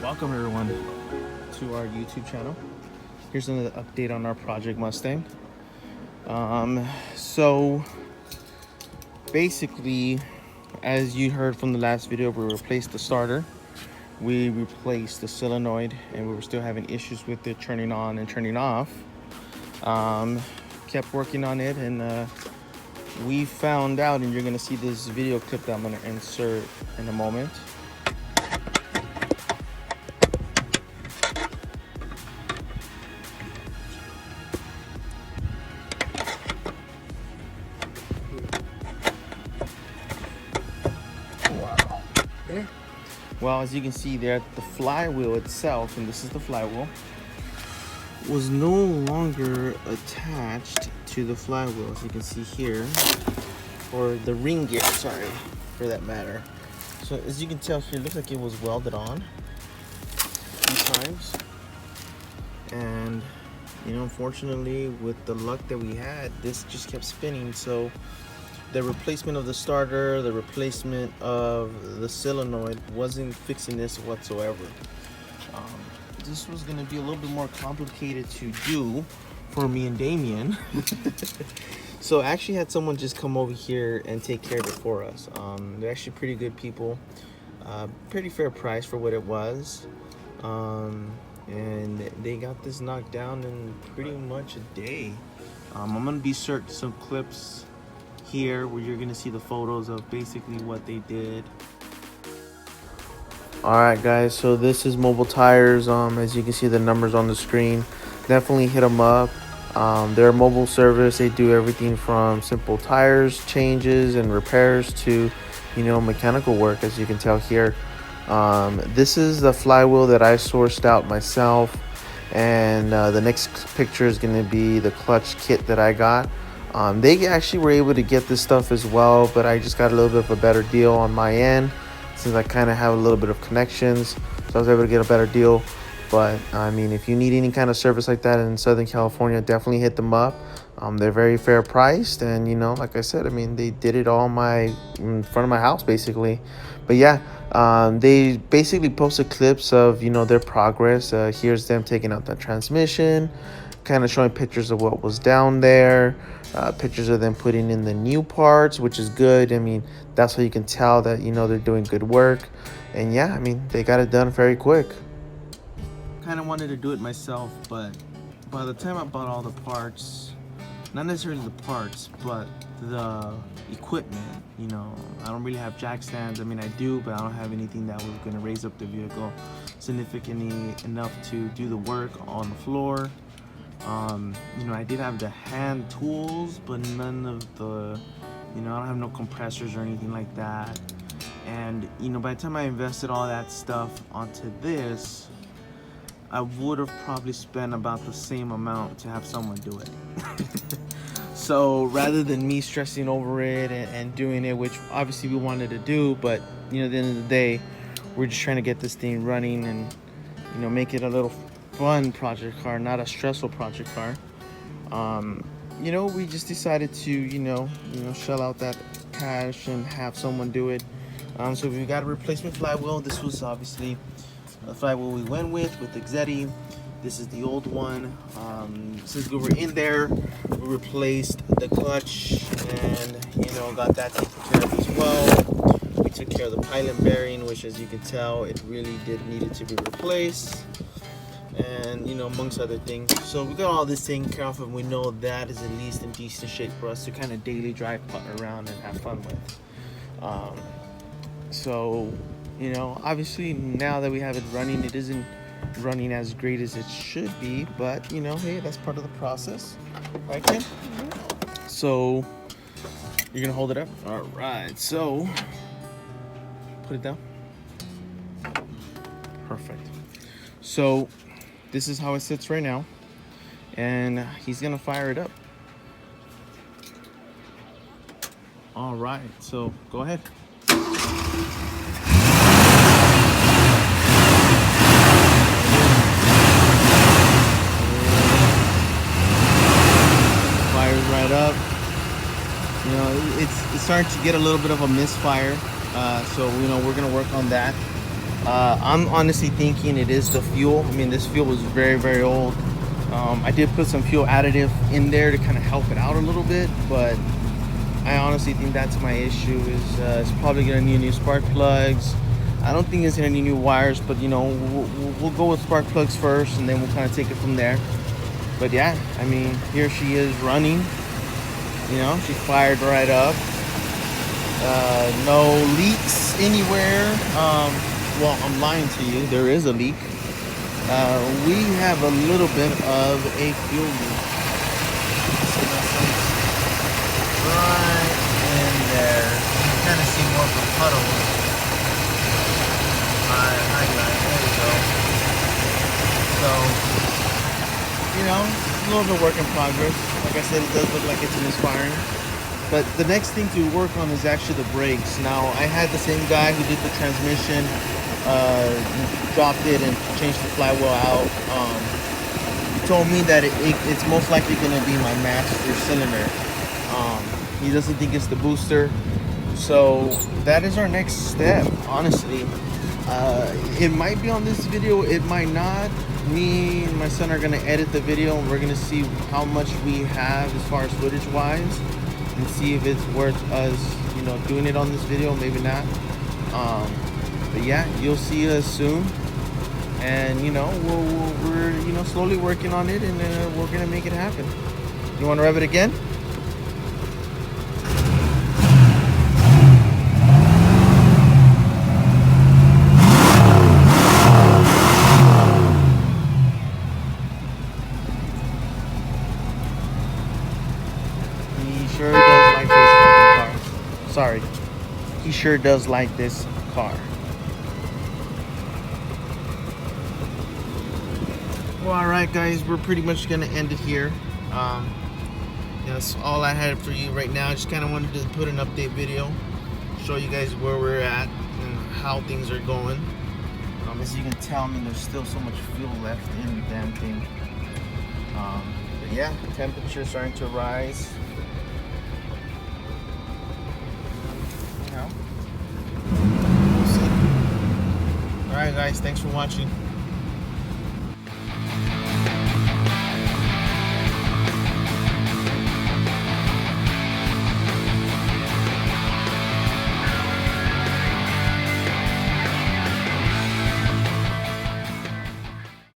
Welcome everyone to our YouTube channel. Here's another update on our Project Mustang. So basically, as you heard from the last video, we replaced the starter, we replaced the solenoid, and we were still having issues with it turning on and turning off. Kept working on it, and we found out, and you're gonna see this video clip that I'm gonna insert in a moment. Wow. Okay. Well, as you can see there, the flywheel itself, and this is the flywheel, was no longer attached to the flywheel, as you can see here, or the ring gear, sorry, for that matter. So as you can tell here, it looks like it was welded on a few times, and unfortunately, with the luck that we had, this just kept spinning. So the replacement of the starter, the replacement of the solenoid wasn't fixing this whatsoever. This was going to be a little bit more complicated to do for me and Damien. So I actually had someone just come over here and take care of it for us. They're actually pretty good people, pretty fair price for what it was, and they got this knocked down in pretty much a day. I'm going to be inserting some clips here where you're going to see the photos of basically what they did. Alright guys, so this is Mobile Tires. As you can see the numbers on the screen, definitely hit them up. They're a mobile service. They do everything from simple tires changes and repairs to mechanical work, as you can tell here. This is the flywheel that I sourced out myself, and the next picture is going to be the clutch kit that I got. They actually were able to get this stuff as well, but I just got a little bit of a better deal on my end, since I kind of have a little bit of connections, so I was able to get a better deal. But I mean, if you need any kind of service like that in Southern California, definitely hit them up. They're very fair priced, and like I said, I mean, they did it all in front of my house basically. But yeah, they basically posted clips of their progress. Here's them taking out the transmission, kind of showing pictures of what was down there, pictures of them putting in the new parts, which is good. I mean, that's how you can tell that they're doing good work. And yeah, I mean, they got it done very quick. Kind of wanted to do it myself, but by the time I bought all the parts, not necessarily the parts, but the equipment, I don't really have jack stands. I mean, I do, but I don't have anything that was going to raise up the vehicle significantly enough to do the work on the floor. I did have the hand tools, but none of the, I don't have no compressors or anything like that. And, by the time I invested all that stuff onto this, I would have probably spent about the same amount to have someone do it. So rather than me stressing over it and doing it, which obviously we wanted to do, but, at the end of the day, we're just trying to get this thing running and, make it a little fun project car, not a stressful project car. We just decided to shell out that cash and have someone do it. So we got a replacement flywheel. This was obviously the flywheel we went with Exetti. This is the old one. Since we were in there, we replaced the clutch and got that taken care of as well. We took care of the pilot bearing, which, as you can tell, it really needed to be replaced, and amongst other things. So we got all this taken care of, and we know that is at least in decent shape for us to kind of daily drive around and have fun with. So obviously now that we have it running, it isn't running as great as it should be, but hey, that's part of the process, right, Kim? Mm-hmm. So you're gonna hold it up. All right, so put it down. Perfect. So this is how it sits right now, and he's gonna fire it up. All right, so go ahead. Fires right up. It's starting to get a little bit of a misfire, so we're gonna work on that. I'm honestly thinking it is the fuel. I mean, this fuel was very old. I did put some fuel additive in there to kind of help it out a little bit, but I honestly think that's my issue. Is it's probably gonna need new spark plugs. I don't think it's gonna need new wires, but you know, we'll go with spark plugs first, and then we'll kind of take it from there. But yeah, I mean, here she is running. You know, she fired right up. No leaks anywhere. Well, I'm lying to you. There is a leak. We have a little bit of a fuel leak. So that's right in there. You can kind of see more of the puddles. Highlight. There we go. So, you know, a little bit of work in progress. Like I said, it does look like it's misfiring. But the next thing to work on is actually the brakes. Now, I had the same guy who did the transmission, dropped it and changed the flywheel out. He told me that it's most likely going to be my master cylinder. He doesn't think it's the booster. So that is our next step, honestly. It might be on this video, it might not. Me and my son are going to edit the video, and we're going to see how much we have as far as footage wise, and see if it's worth us, you know, doing it on this video. Maybe not. But yeah, you'll see us soon, and you know, we're you know, slowly working on it, and we're gonna make it happen. You want to rev it again? He sure does like this fucking car. Sorry. He sure does like this car. Well, alright guys, we're pretty much gonna end it here. That's all I had for you right now. I just kind of wanted to put an update video, show you guys where we're at and how things are going. As you can tell, I mean, there's still so much fuel left in the damn thing. But yeah, temperature's starting to rise. You know, we'll see. Alright guys, thanks for watching.